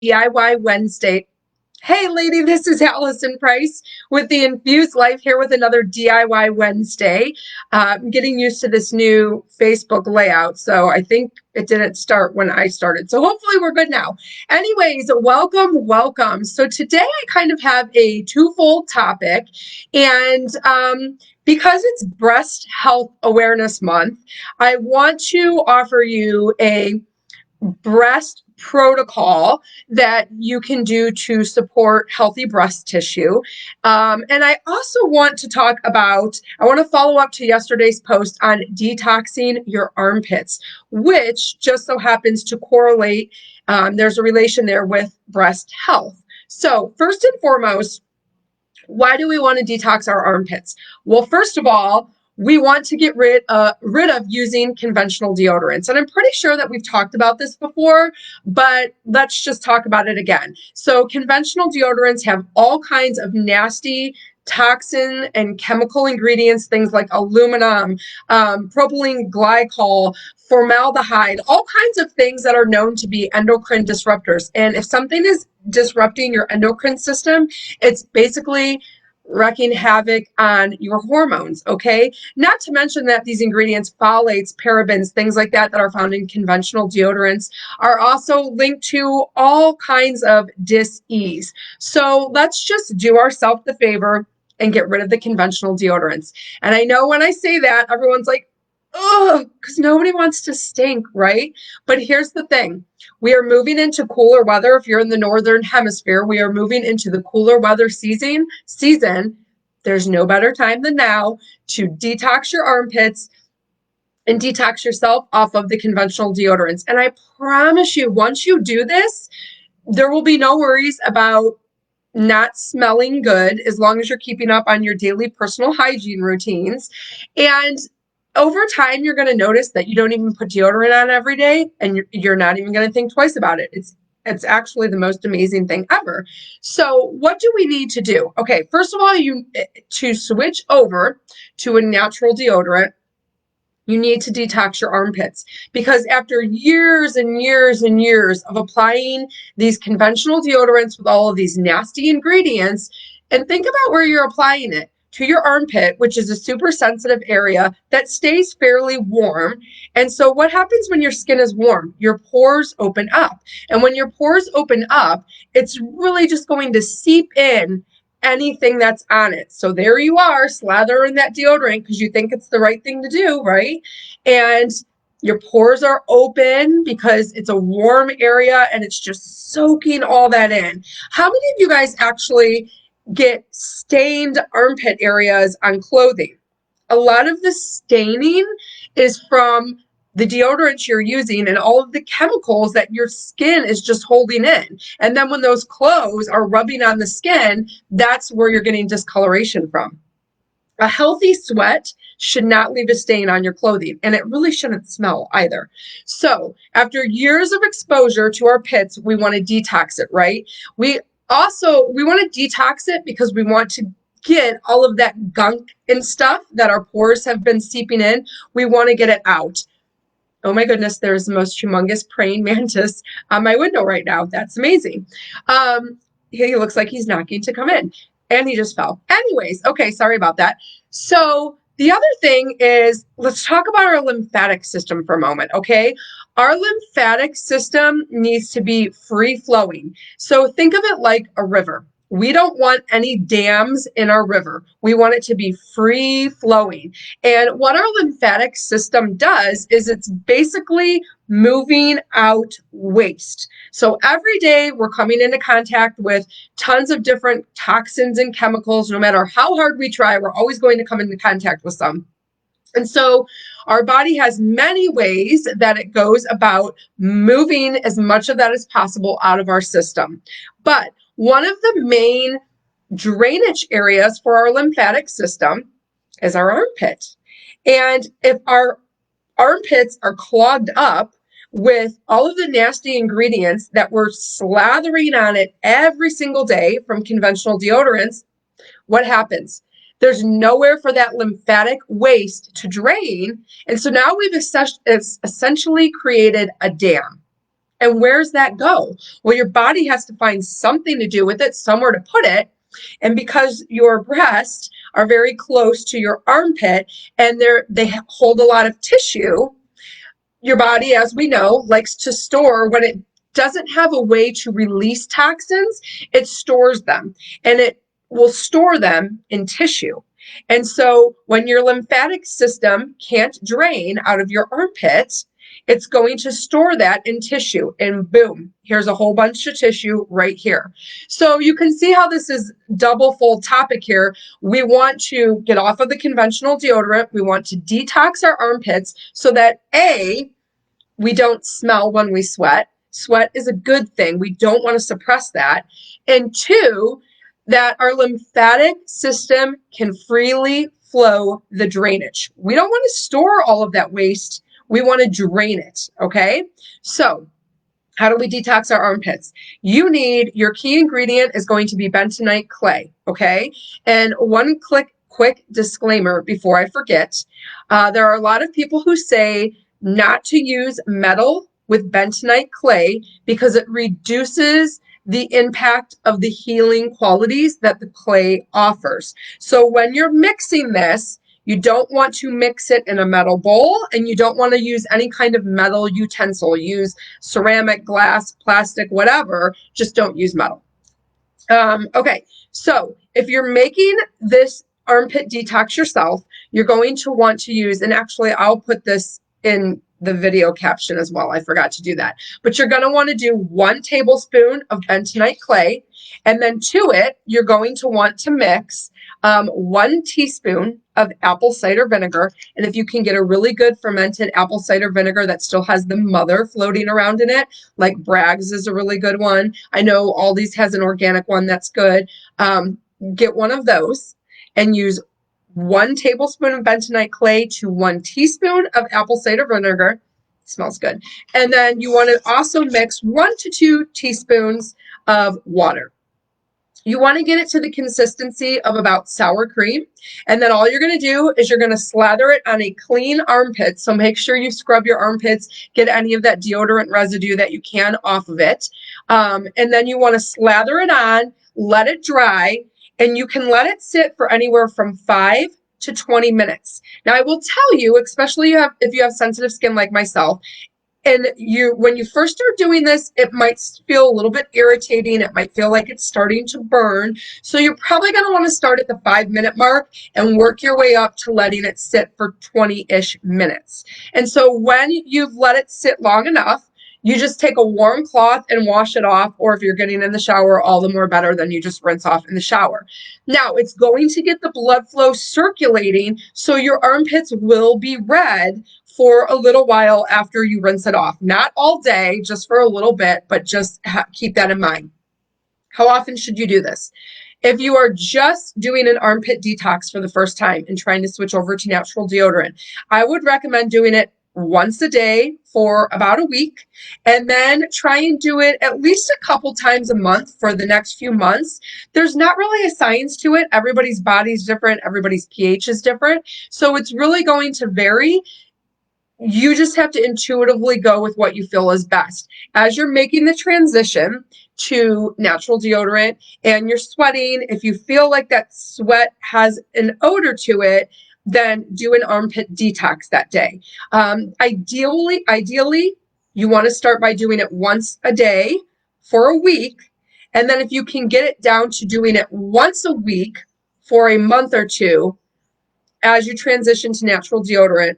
DIY Wednesday. Hey, lady, this is Allison Price with the Infused Life here with another DIY Wednesday. I'm getting used to this new Facebook layout, so I think it didn't start when I started. So hopefully we're good now. Anyways, welcome. So today I kind of have a twofold topic, and because it's Breast Health Awareness Month, I want to offer you a breast protocol that you can do to support healthy breast tissue. And I also want to talk about, I want to follow up to yesterday's post on detoxing your armpits, which just so happens to correlate. There's a relation there with breast health. So, first and foremost, why do we want to detox our armpits? Well, first of all, we want to get rid of using conventional deodorants. And I'm pretty sure that we've talked about this before, but let's just talk about it again. So conventional deodorants have all kinds of nasty toxin and chemical ingredients, things like aluminum, propylene glycol, formaldehyde, all kinds of things that are known to be endocrine disruptors. And if something is disrupting your endocrine system, it's basically wreaking havoc on your hormones, okay? Not to mention that these ingredients, phthalates, parabens, things like that are found in conventional deodorants, are also linked to all kinds of dis-ease. So let's just do ourselves the favor and get rid of the conventional deodorants. And I know when I say that, everyone's like, oh, because nobody wants to stink, right? But here's the thing. We are moving into cooler weather. If you're in the northern hemisphere, we are moving into the cooler weather season. There's no better time than now to detox your armpits and detox yourself off of the conventional deodorants. And I promise you, once you do this, there will be no worries about not smelling good as long as you're keeping up on your daily personal hygiene routines. And over time, you're going to notice that you don't even put deodorant on every day, and you're not even going to think twice about it. It's actually the most amazing thing ever. So what do we need to do? Okay, first of all, to switch over to a natural deodorant, you need to detox your armpits, because after years and years and years of applying these conventional deodorants with all of these nasty ingredients, and think about where you're applying it to your armpit, which is a super sensitive area that stays fairly warm. And so what happens when your skin is warm? Your pores open up. And when your pores open up, it's really just going to seep in anything that's on it. So there you are, slathering that deodorant because you think it's the right thing to do, right? And your pores are open because it's a warm area and it's just soaking all that in. How many of you guys actually get stained armpit areas on clothing? A lot of the staining is from the deodorants you're using and all of the chemicals that your skin is just holding in. And then when those clothes are rubbing on the skin, that's where you're getting discoloration from. A healthy sweat should not leave a stain on your clothing, and it really shouldn't smell either. So after years of exposure to our pits, we want to detox it, right? We want to detox it because we want to get all of that gunk and stuff that our pores have been seeping in. We want to get it out. Oh my goodness, there's the most humongous praying mantis on my window right now. That's amazing. He looks like he's knocking to come in, and he just fell. Anyways, okay, sorry about that. So the other thing is, let's talk about our lymphatic system for a moment, okay? Our lymphatic system needs to be free flowing. So think of it like a river. We don't want any dams in our river. We want it to be free flowing. And what our lymphatic system does is it's basically moving out waste. So every day we're coming into contact with tons of different toxins and chemicals. No matter how hard we try, we're always going to come into contact with some. And so our body has many ways that it goes about moving as much of that as possible out of our system. But one of the main drainage areas for our lymphatic system is our armpit. And if our armpits are clogged up with all of the nasty ingredients that we're slathering on it every single day from conventional deodorants, what happens? There's nowhere for that lymphatic waste to drain. And so now we've essentially created a dam. And where's that go? Well, your body has to find something to do with it, somewhere to put it. And because your breasts are very close to your armpit and they hold a lot of tissue, your body, as we know, likes to store when it doesn't have a way to release toxins, it stores them, and it will store them in tissue. And so when your lymphatic system can't drain out of your armpit, it's going to store that in tissue, and boom, here's a whole bunch of tissue right here. So you can see how this is double fold topic here. We want to get off of the conventional deodorant. We want to detox our armpits so that A, we don't smell when we sweat. Sweat is a good thing. We don't want to suppress that. And two, that our lymphatic system can freely flow the drainage. We don't want to store all of that waste. We want to drain it, okay? So how do we detox our armpits? You need, your key ingredient is going to be bentonite clay, okay? And one quick disclaimer before I forget. There are a lot of people who say not to use metal with bentonite clay because it reduces the impact of the healing qualities that the clay offers. So when you're mixing this, you don't want to mix it in a metal bowl, and you don't want to use any kind of metal utensil. Use ceramic, glass, plastic, whatever. Just don't use metal. Okay, so if you're making this armpit detox yourself, you're going to want to use, and actually I'll put this in the video caption as well. I forgot to do that. But you're going to want to do 1 tablespoon of bentonite clay, and then to it, you're going to want to mix 1 teaspoon of apple cider vinegar. And if you can get a really good fermented apple cider vinegar that still has the mother floating around in it, like Bragg's is a really good one. I know Aldi's has an organic one that's good. Get one of those and use 1 tablespoon of bentonite clay to 1 teaspoon of apple cider vinegar. It smells good. And then you want to also mix 1 to 2 teaspoons of water. You want to get it to the consistency of about sour cream. And then all you're going to do is you're going to slather it on a clean armpit. So make sure you scrub your armpits, get any of that deodorant residue that you can off of it. And then you want to slather it on, let it dry, and you can let it sit for anywhere from 5 to 20 minutes. Now, I will tell you, especially if you have sensitive skin like myself, and when you first start doing this, it might feel a little bit irritating. It might feel like it's starting to burn. So you're probably going to want to start at the 5-minute mark and work your way up to letting it sit for 20-ish minutes. And so when you've let it sit long enough, you just take a warm cloth and wash it off, or if you're getting in the shower, all the more better, then you just rinse off in the shower. Now, it's going to get the blood flow circulating, so your armpits will be red for a little while after you rinse it off. Not all day, just for a little bit, but just keep that in mind. How often should you do this? If you are just doing an armpit detox for the first time and trying to switch over to natural deodorant, I would recommend doing it once a day for about a week, and then try and do it at least a couple times a month for the next few months. There's not really a science to it. Everybody's body's different. Everybody's pH is different. So it's really going to vary. You just have to intuitively go with what you feel is best. As you're making the transition to natural deodorant and you're sweating, if you feel like that sweat has an odor to it, then do an armpit detox that day. Ideally, you want to start by doing it once a day for a week. And then if you can get it down to doing it once a week for a month or two as you transition to natural deodorant,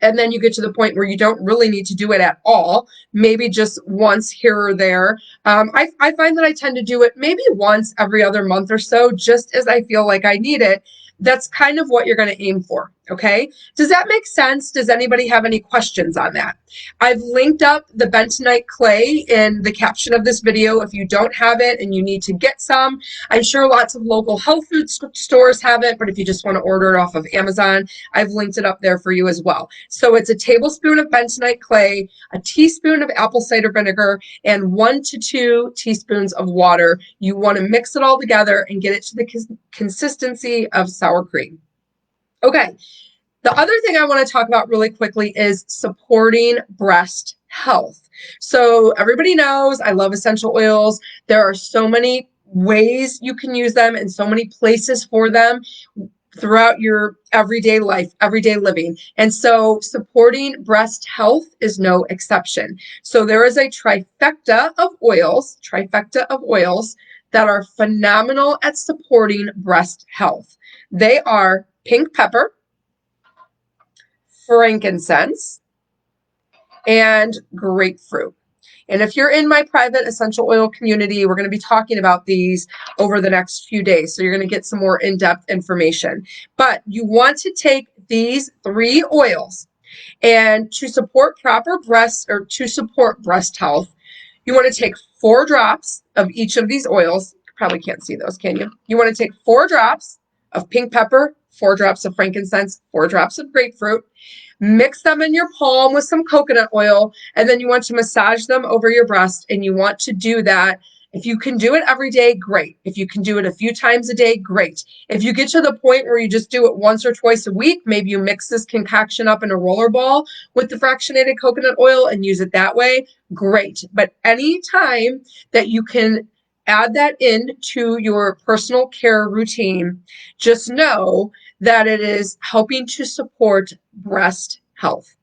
and then you get to the point where you don't really need to do it at all, maybe just once here or there. I find that I tend to do it maybe once every other month or so, just as I feel like I need it. That's kind of what you're going to aim for, okay? Does that make sense? Does anybody have any questions on that? I've linked up the bentonite clay in the caption of this video if you don't have it and you need to get some. I'm sure lots of local health food stores have it, but if you just want to order it off of Amazon, I've linked it up there for you as well. So it's a tablespoon of bentonite clay, a teaspoon of apple cider vinegar, and 1 to 2 teaspoons of water. You want to mix it all together and get it to the consistency of sour cream. Okay, the other thing I want to talk about really quickly is supporting breast health. So everybody knows I love essential oils. There are so many ways you can use them and so many places for them throughout your everyday life, everyday living. And so supporting breast health is no exception. So there is a trifecta of oils that are phenomenal at supporting breast health. They are pink pepper, frankincense, and grapefruit. And if you're in my private essential oil community, we're going to be talking about these over the next few days. So you're going to get some more in-depth information. But you want to take these 3 oils and to support breast health, you want to take 4 drops of each of these oils. You probably can't see those, can you? You want to take 4 drops of pink pepper, 4 drops of frankincense, 4 drops of grapefruit. Mix them in your palm with some coconut oil, and then you want to massage them over your breast, and you want to do that. If you can do it every day, great. If you can do it a few times a day, great. If you get to the point where you just do it once or twice a week, maybe you mix this concoction up in a roller ball with the fractionated coconut oil and use it that way, great. But any time that you can add that in to your personal care routine, just know that it is helping to support breast health.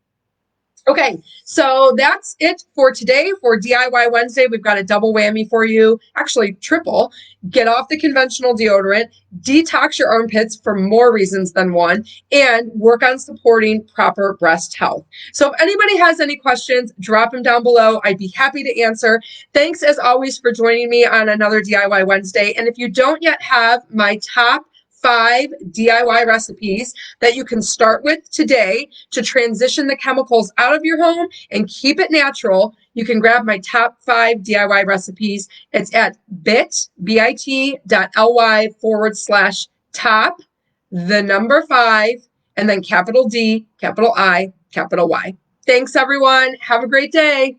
Okay, so that's it for today for DIY Wednesday. We've got a double whammy for you, actually triple. Get off the conventional deodorant, detox your armpits for more reasons than one, and work on supporting proper breast health. So if anybody has any questions, drop them down below. I'd be happy to answer. Thanks as always for joining me on another DIY Wednesday. And if you don't yet have my top 5 DIY recipes that you can start with today to transition the chemicals out of your home and keep it natural, you can grab my top 5 DIY recipes. It's at bit.ly/top, the number 5, and then capital D, capital I, capital Y. Thanks, everyone. Have a great day.